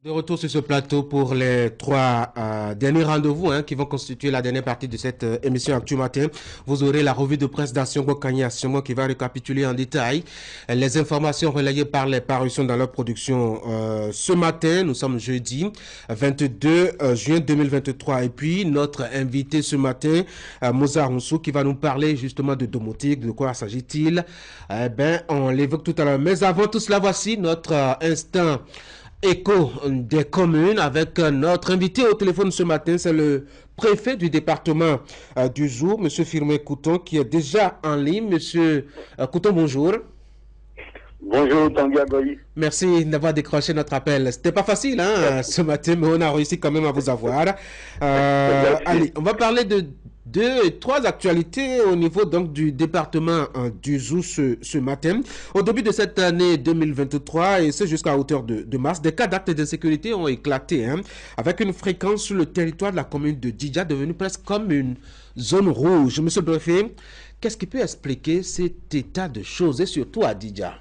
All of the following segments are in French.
De retour sur ce plateau pour les trois derniers rendez-vous qui vont constituer la dernière partie de cette émission Actu Matin. Vous aurez la revue de presse d'Assombo Kanye Assiombo qui va récapituler en détail les informations relayées par les parutions dans leur production ce matin. Nous sommes jeudi 22 juin 2023. Et puis notre invité ce matin, Moussa Roussou, qui va nous parler justement de domotique. De quoi s'agit-il? On l'évoque tout à l'heure. Mais avant tout cela, voici notre instant écho des communes avec notre invité au téléphone ce matin, c'est le préfet du département du jour, M. Firmin Couton, qui est déjà en ligne. M. Couton, bonjour. Bonjour, Tanguy Agoyi. Merci d'avoir décroché notre appel. C'était pas facile ce matin, mais on a réussi quand même à vous avoir. Allez, on va parler de deux et trois actualités au niveau donc du département du Zou ce matin. Au début de cette année 2023, et c'est jusqu'à hauteur de mars, des cas d'actes d'insécurité ont éclaté, avec une fréquence sur le territoire de la commune de Djidja devenue presque comme une zone rouge. Monsieur le préfet, qu'est-ce qui peut expliquer cet état de choses et surtout à Djidja?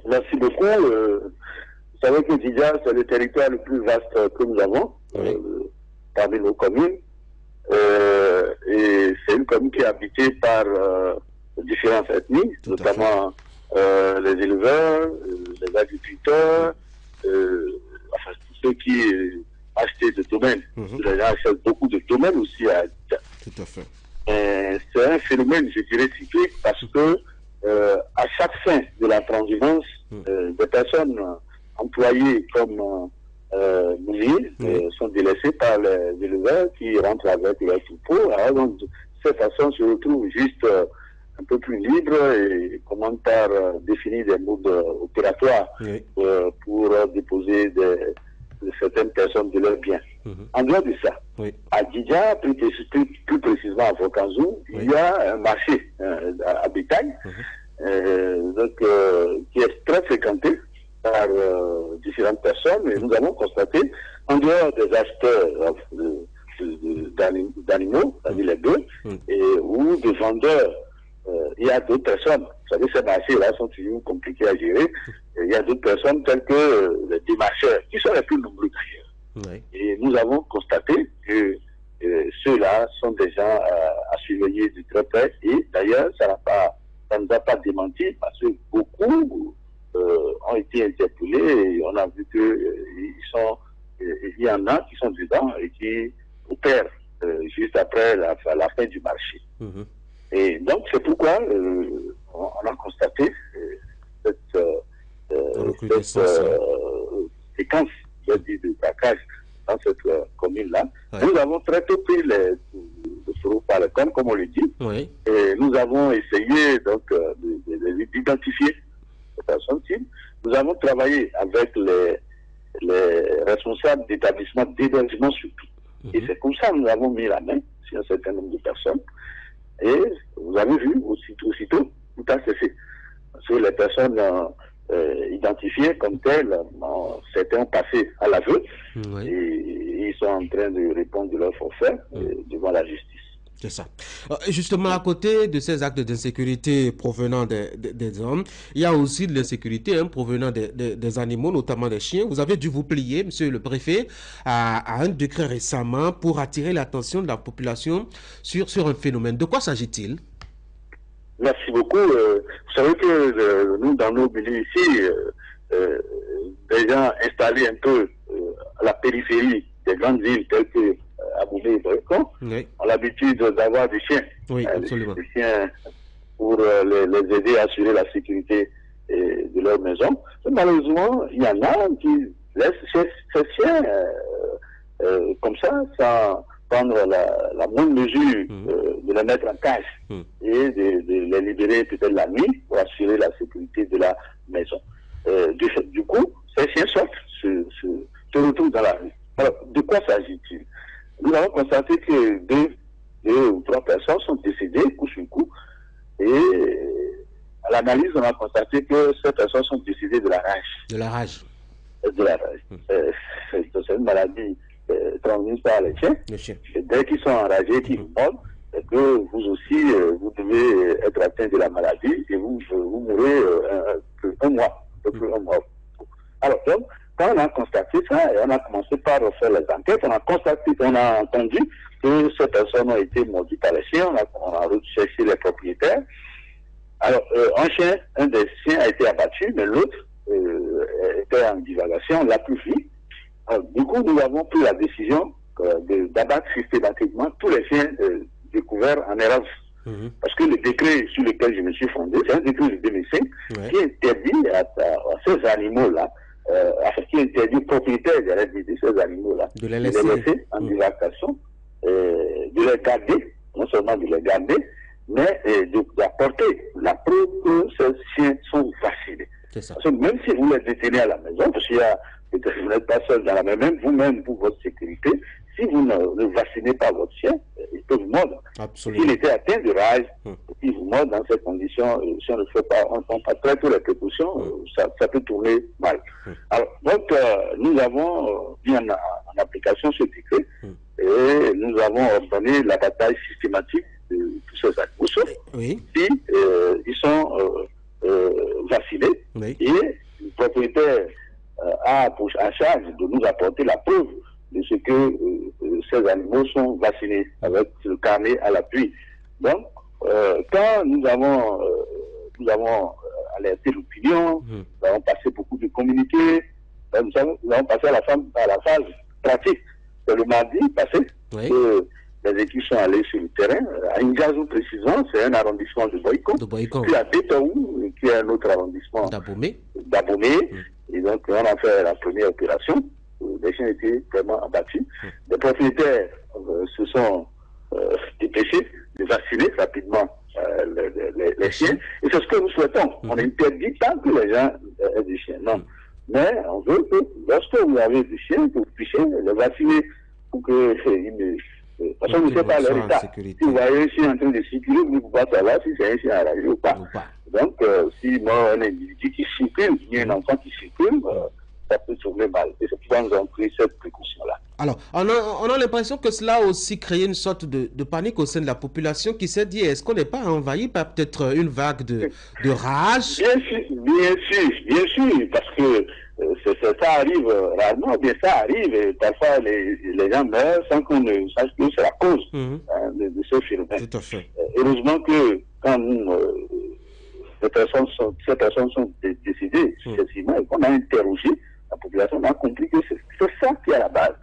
Merci beaucoup. Vous savez que Djidja, c'est le territoire le plus vaste que nous avons parmi nos communes. Et c'est une commune qui est habitée par différentes ethnies, notamment les éleveurs, les agriculteurs, enfin tous ceux qui achètent des domaines. Les gens achètent beaucoup de domaines aussi à Djidja. Tout à fait. C'est un phénomène, je dirais, cyclique parce que à chaque fin de la transhumance, des personnes employées comme mouillés sont délaissés par les éleveurs qui rentrent avec leurs troupeaux. Alors, donc, de cette façon, se retrouvent juste un peu plus libres et commencent par définir des modes opératoires pour déposer certaines personnes de leurs biens. En dehors de ça, à Djidja, plus précisément à Vokanzou, il y a un marché à bétail qui est très fréquenté par différentes personnes, et nous avons constaté, en dehors des acheteurs d'animaux, c'est-à-dire les bœufs, ou des vendeurs, il y a d'autres personnes. Vous savez, ces marchés-là sont toujours compliqués à gérer. Il y a d'autres personnes telles que les démarcheurs, qui sont les plus nombreux d'ailleurs. Et nous avons constaté que ceux-là sont des gens à surveiller de très près. Et d'ailleurs, ça ne nous a pas démenti parce que beaucoup ont été interpellés et on a vu qu'il y en a qui sont dedans et qui opèrent juste après la fin du marché. Et donc c'est pourquoi on a constaté cette séquence de braquage dans cette commune-là. Nous avons très tôt pris le taureau par le cornes, comme on le dit, et nous avons essayé donc d'identifier les personnes cibles. Nous avons travaillé avec les responsables d'établissements d'hébergement surtout. Et c'est comme ça que nous avons mis la main sur un certain nombre de personnes. Et vous avez vu, aussitôt, tout a cessé. Parce que les personnes identifiées comme telles, certains ont passé à l'aveu et ils sont en train de répondre de leur forfait devant la justice. C'est ça. Justement, à côté de ces actes d'insécurité provenant des hommes, il y a aussi de l'insécurité provenant des animaux, notamment des chiens. Vous avez dû vous plier, monsieur le préfet, à un décret récemment pour attirer l'attention de la population sur un phénomène. De quoi s'agit-il? Merci beaucoup. Vous savez que nous, dans nos milieux ici, des gens installés un peu à la périphérie des grandes villes telles que Aboubé et Boycon, ont l'habitude d'avoir des chiens. Des chiens pour les aider à assurer la sécurité de leur maison. Mais malheureusement, il y en a qui laissent ces chiens comme ça, sans prendre la moindre mesure de les mettre en cage et de les libérer peut-être la nuit pour assurer la sécurité de la maison. Du coup, ces chiens sortent, se retrouvent dans la rue. Alors, de quoi s'agit-il? Nous avons constaté que deux ou trois personnes sont décédées coup sur coup, et à l'analyse, on a constaté que ces personnes sont décédées de la rage. De la rage. De la rage. C'est une maladie transmise par les chiens. Et dès qu'ils sont enragés, qu'ils vous mordent, et que vous aussi, vous devez être atteint de la maladie et vous mourrez un mois. Alors, donc, quand on a constaté ça, et on a commencé par faire les enquêtes, on a entendu que ces personnes ont été mordues par les chiens, on a recherché les propriétaires. Alors, un des chiens a été abattu, mais l'autre était en divagation, on l'a plus vu. Du coup, nous avons pris la décision d'abattre systématiquement tous les chiens découverts en errance. Parce que le décret sur lequel je me suis fondé, c'est un décret de 2005 qui interdit à ces animaux-là, qui interdit aux propriétaires de ces animaux-là de les laisser en divagation, de les garder, non seulement de les garder, mais d'apporter la preuve que ces chiens sont vaccinés. Parce que même si vous les détenez à la maison, parce qu'il y a peut-être vous n'êtes pas seul dans la maison, même vous-même pour votre sécurité, si vous ne vaccinez pas votre chien, il peut vous mordre. S'il était atteint de rage, il vous mord dans ces conditions, si on ne fait pas, on ne prend pas très toutes les précautions, ça peut tourner mal. Alors, donc, nous avons mis en application ce décret et nous avons ordonné la bataille systématique de tous ces animaux, sauf si ils sont vaccinés et le propriétaire a en charge de nous apporter la preuve de ce que ces animaux sont vaccinés avec le carnet à l'appui. Donc, quand nous avons alerté l'opinion, nous avons passé beaucoup de communiqués, nous avons passé à la phase pratique. C'est le mardi passé que les équipes sont allées sur le terrain. À Ngazou, précisément, c'est un arrondissement de Boyko. Puis à Bétaou, qui est un autre arrondissement d'Abomey. Et donc, on a fait la première opération. Les chiens étaient vraiment abattus. Les propriétaires se sont dépêchés de vacciner rapidement les chiens. Et c'est ce que nous souhaitons. On interdit tant que les gens aient des chiens. Non. Mais on veut que lorsque vous avez des chiens, que vous puissiez les vacciner pour que parce qu'on ne sait pas leur état. Si vous voyez un chien en train de circuler, vous ne pouvez pas savoir si c'est un chien enragé ou pas. Donc, si moi, un individu qui circule, il y a un enfant qui circule, ça peut tourner mal. Et c'est pourquoi nous avons pris cette précaution-là. Alors, on a l'impression que cela a aussi créé une sorte de panique au sein de la population qui s'est dit, est-ce qu'on n'est pas envahi par peut-être une vague de rage? Bien sûr, parce que ça arrive rarement, bien ça arrive, et parfois les gens meurent sans qu'on ne sache que c'est la cause de ce phénomène. Tout à fait. Heureusement que quand ces personnes sont décédées successivement et qu'on a interrogé la population, on a compris que c'est ça qui est à la base.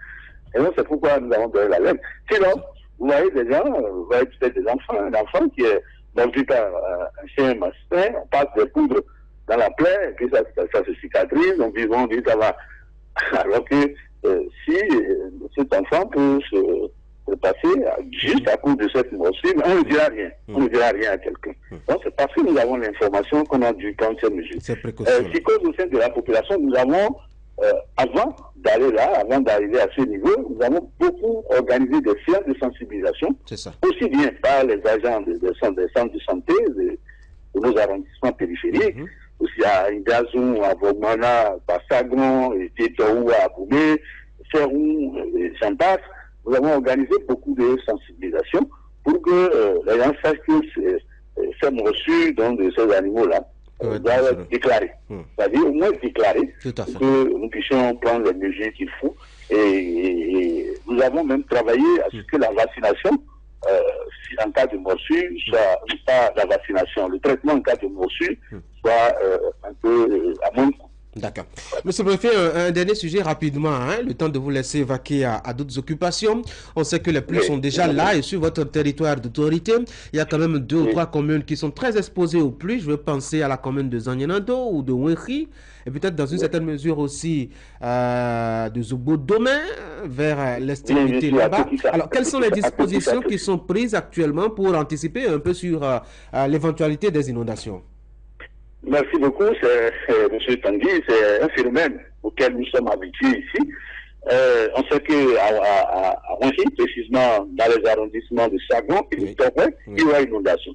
Et donc c'est pourquoi nous avons donné l'alerte. Sinon, vous voyez des gens, vous voyez peut-être des enfants, un enfant qui est mordu par un chien mastin, on passe des poudres dans la plaie, et puis ça se cicatrise, donc on dit ça va. Alors que si cet enfant peut se passer juste à cause de cette morsure, on ne dira rien. On ne dira rien à quelqu'un. Donc c'est parce que nous avons l'information qu'on a dû prendre cette mesure. Psychose au sein de la population, nous avons, avant d'aller là, avant d'arriver à ce niveau, nous avons beaucoup organisé des séances de sensibilisation, aussi bien par les agents des centres de santé, de nos arrondissements périphériques, aussi à Ngazou, à Vogmana, à Sagron, et Tétaou, à Aboumé, Ferrou, et Chantas. Nous avons organisé beaucoup de sensibilisation pour que les gens sachent que ces morsures de ces animaux-là doivent être déclarées. C'est-à-dire au moins déclarées pour que nous puissions prendre les mesures qu'il faut. Et nous avons même travaillé à ce que la vaccination, en cas de morsure, soit pas la vaccination, le traitement en cas de morsure soit un peu à moins de coût. D'accord. Monsieur le préfet, un dernier sujet rapidement, le temps de vous laisser vaquer à d'autres occupations. On sait que les pluies sont déjà là et sur votre territoire d'autorité, il y a quand même 2 ou 3 communes qui sont très exposées aux pluies. Je veux penser à la commune de Zanyenando ou de Wenri et peut-être dans une certaine mesure aussi de Zobo-Domain vers l'extrémité là-bas. Alors, quelles sont les dispositions qui sont prises actuellement pour anticiper un peu sur l'éventualité des inondations? Merci beaucoup, M. Tanguy. C'est un phénomène auquel nous sommes habitués ici. On sait qu'à Rungis, précisément dans les arrondissements de Sagon et de Torbay, il y a inondation.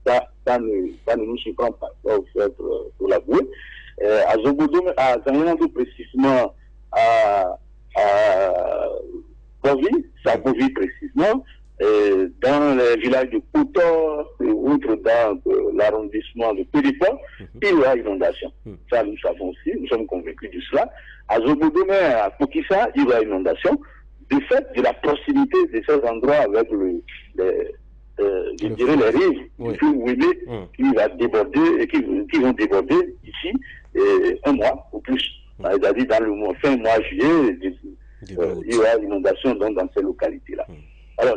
Ça ne nous surprend pas, pour l'avouer. À Zobodoum, à Zanyenando, précisément à Bovy, précisément, dans les villages de Koutor et autres dans l'arrondissement de Périport, il y aura inondation. Ça, nous savons aussi, nous sommes convaincus de cela. À Zobodomé, à Pokissa, il y aura inondation. Du fait de la proximité de ces endroits avec je dirais les rives du fleuve Wémé qui va déborder et qui vont déborder ici un mois ou plus. C'est-à-dire dans le fin mois juillet, il y aura inondation dans ces localités-là. Alors,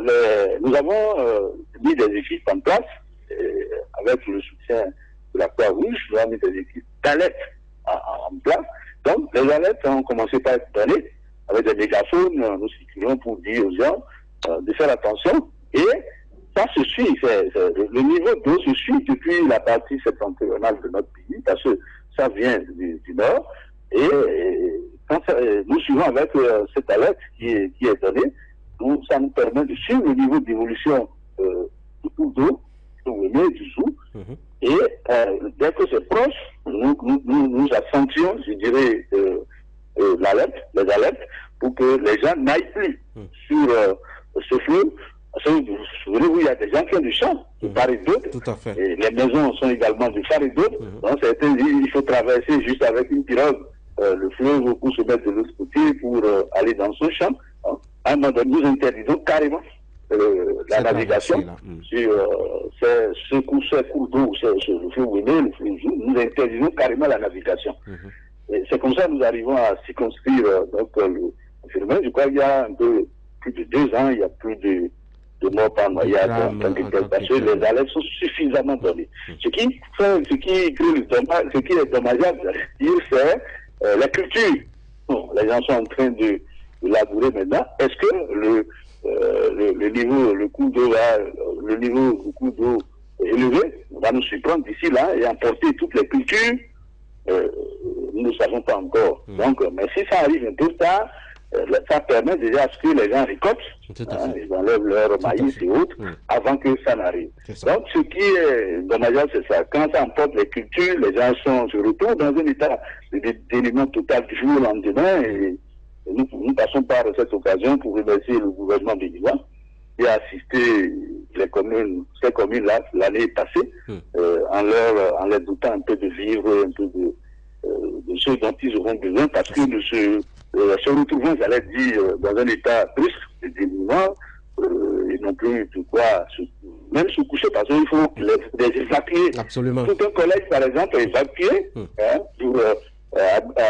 nous avons mis des équipes en place avec le soutien de la Croix-Rouge. Nous avons mis des équipes d'alerte en place. Donc, les alertes ont commencé par être données avec des mégaphones. Nous circulons pour dire aux gens de faire attention. Et ça se suit. Le niveau d'eau se suit depuis la partie septentrionale de notre pays parce que ça vient du nord. Et nous suivons avec cette alerte qui est donnée. Ça nous permet de suivre le niveau d'évolution du cours d'eau, du Zou. Et dès que c'est proche, nous accentuons, je dirais, les alertes, pour que les gens n'aillent plus sur ce fleuve. Parce que vous vous souvenez, il y a des gens qui ont du champ, de part et d'autre. Tout à fait. Et les maisons sont également de part et d'autre. Donc certains disent qu'il faut traverser juste avec une pirogue le fleuve pour se mettre de l'autre côté pour aller dans son champ. À un moment donné, nous interdisons carrément la navigation sur ce cours d'eau, le fleuve Wéné, le fleuve Zou, nous interdisons carrément la navigation. C'est comme ça que nous arrivons à circonscrire le phénomène. Je crois qu'il y a un peu plus de 2 ans, il y a plus de morts par noyade parce que les alertes sont suffisamment données. Ce qui est dommageable, c'est la culture. Bon, les gens sont en train de labourer maintenant. Est-ce que le niveau du cours d'eau élevé va nous surprendre d'ici là et emporter toutes les cultures? Nous ne savons pas encore. Donc, mais si ça arrive un peu tard, ça permet déjà à ce que les gens récoltent, ils enlèvent leur maïs et autres, avant que ça n'arrive. Donc, ce qui est dommageable, c'est ça. Quand ça emporte les cultures, les gens se retrouvent dans un état de dénuement total du jour au lendemain. Et nous passons par cette occasion pour remercier le gouvernement béninois qui a assisté ces communes-là l'année passée, en leur dotant un peu de vivre, un peu de ce dont ils auront besoin, parce que se retrouvant, j'allais dire, dans un état brusque de dénuement, et non plus de quoi même se coucher, parce qu'il faut les évacuer. Absolument. Tout un collège, par exemple, est évacué pour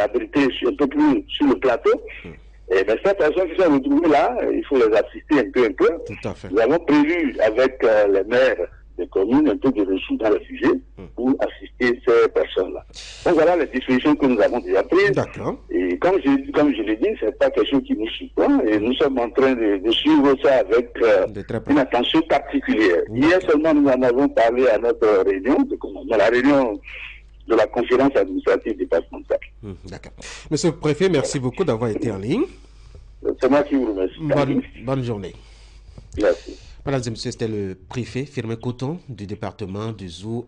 abriter un peu plus sur le plateau. Et bien, ces personnes qui sont retrouvées là, il faut les assister un peu. Tout à fait. Nous avons prévu avec les maires des communes un peu de ressources dans le sujet pour assister ces personnes-là. Donc voilà les dispositions que nous avons déjà prises. D'accord. Et comme je l'ai dit, c'est pas quelque chose qui nous surprend et nous sommes en train de suivre ça avec une attention particulière. Hier seulement, nous en avons parlé à notre réunion, dans la réunion de la conférence administrative départementale. D'accord. Monsieur le préfet, merci beaucoup d'avoir été en ligne. C'est moi qui vous remercie. Bonne journée. Merci. Mesdames et messieurs, c'était le préfet Firmin Coton du département du Zou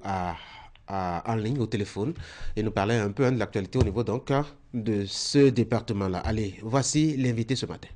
en ligne au téléphone et nous parlait un peu de l'actualité au niveau donc de ce département-là. Allez, voici l'invité ce matin.